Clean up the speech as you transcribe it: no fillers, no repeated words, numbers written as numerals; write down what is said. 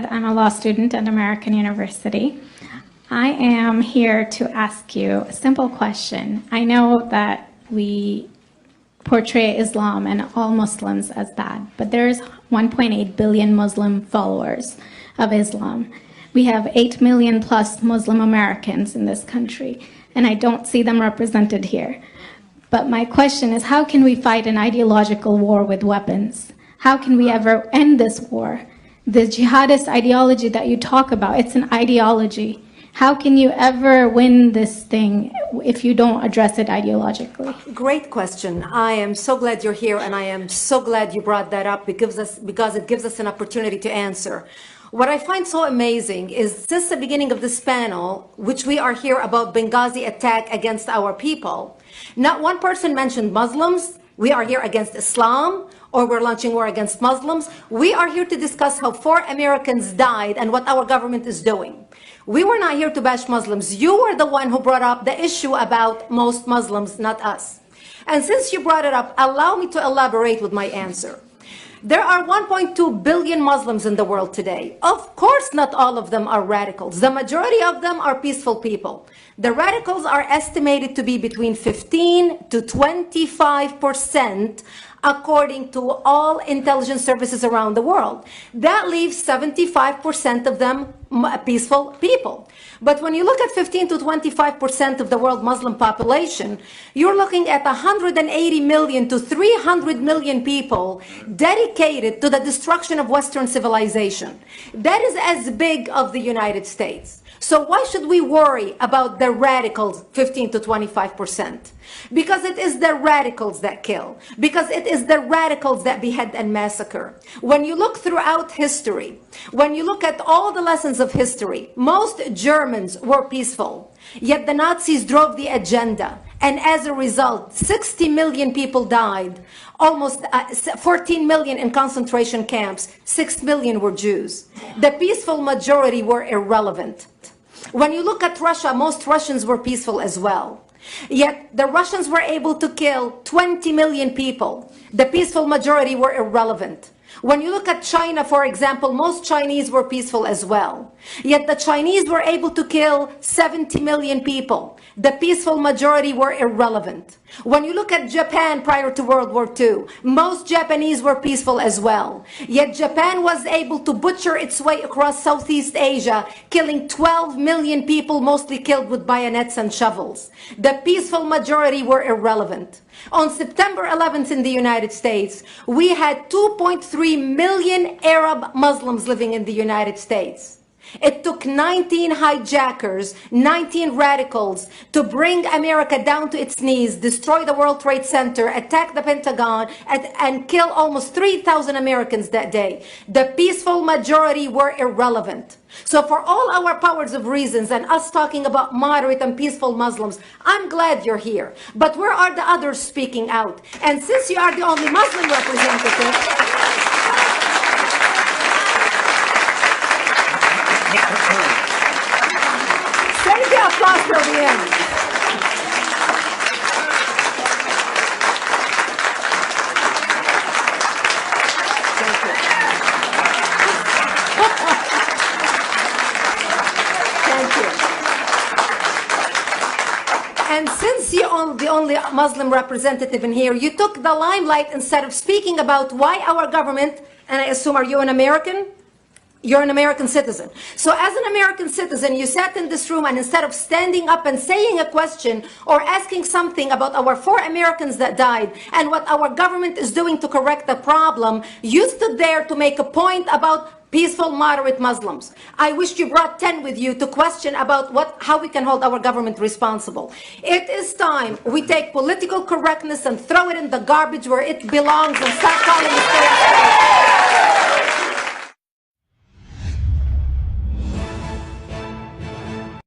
I'm a law student at American University. I am here to ask you a simple question. I know that we portray Islam and all Muslims as bad, but there's 1.8 billion Muslim followers of Islam. We have 8 million plus Muslim Americans in this country, and I don't see them represented here. But my question is, how can we fight an ideological war with weapons? How can we ever end this war? The jihadist ideology that you talk about, it's an ideology. How can you ever win this thing if you don't address it ideologically? Great question. I am so glad you're here, and I am so glad you brought that up because it gives us an opportunity to answer. What I find so amazing is since the beginning of this panel, which we are here about Benghazi attack against our people, not one person mentioned Muslims. We are here against Islam, or we're launching war against Muslims. We are here to discuss how 4 Americans died and what our government is doing. We were not here to bash Muslims. You were the one who brought up the issue about most Muslims, not us. And since you brought it up, allow me to elaborate with my answer. There are 1.2 billion Muslims in the world today. Of course, not all of them are radicals. The majority of them are peaceful people. The radicals are estimated to be between 15 to 25%, according to all intelligence services around the world. That leaves 75% of them peaceful people. But when you look at 15 to 25% of the world Muslim population, you're looking at 180 million to 300 million people dedicated to the destruction of Western civilization. That is as big of the United States. So why should we worry about the radicals, 15 to 25%? Because it is the radicals that kill. Because it is the radicals that behead and massacre. When you look throughout history, when you look at all the lessons of history, most Germans were peaceful. Yet the Nazis drove the agenda. And as a result, 60 million people died. Almost 14 million in concentration camps. 6 million were Jews. The peaceful majority were irrelevant. When you look at Russia, most Russians were peaceful as well. Yet the Russians were able to kill 20 million people. The peaceful majority were irrelevant. When you look at China, for example, most Chinese were peaceful as well. Yet the Chinese were able to kill 70 million people. The peaceful majority were irrelevant. When you look at Japan prior to World War II, most Japanese were peaceful as well. Yet Japan was able to butcher its way across Southeast Asia, killing 12 million people, mostly killed with bayonets and shovels. The peaceful majority were irrelevant. On September 11th in the United States, we had 2.3 million Arab Muslims living in the United States. It took 19 hijackers, 19 radicals to bring America down to its knees, destroy the World Trade Center, attack the Pentagon, and kill almost 3,000 Americans that day. The peaceful majority were irrelevant. So for all our powers of reasons and us talking about moderate and peaceful Muslims, I'm glad you're here. But where are the others speaking out? And since you are the only Muslim representative, save the applause till the end. Thank you. And since you're the only Muslim representative in here, you took the limelight instead of speaking about why our government, and I assume, are you an American? You're an American citizen. So as an American citizen, you sat in this room and instead of standing up and saying a question or asking something about our 4 Americans that died and what our government is doing to correct the problem, you stood there to make a point about peaceful, moderate Muslims. I wish you brought 10 with you to question about how we can hold our government responsible. It is time we take political correctness and throw it in the garbage where it belongs and start calling it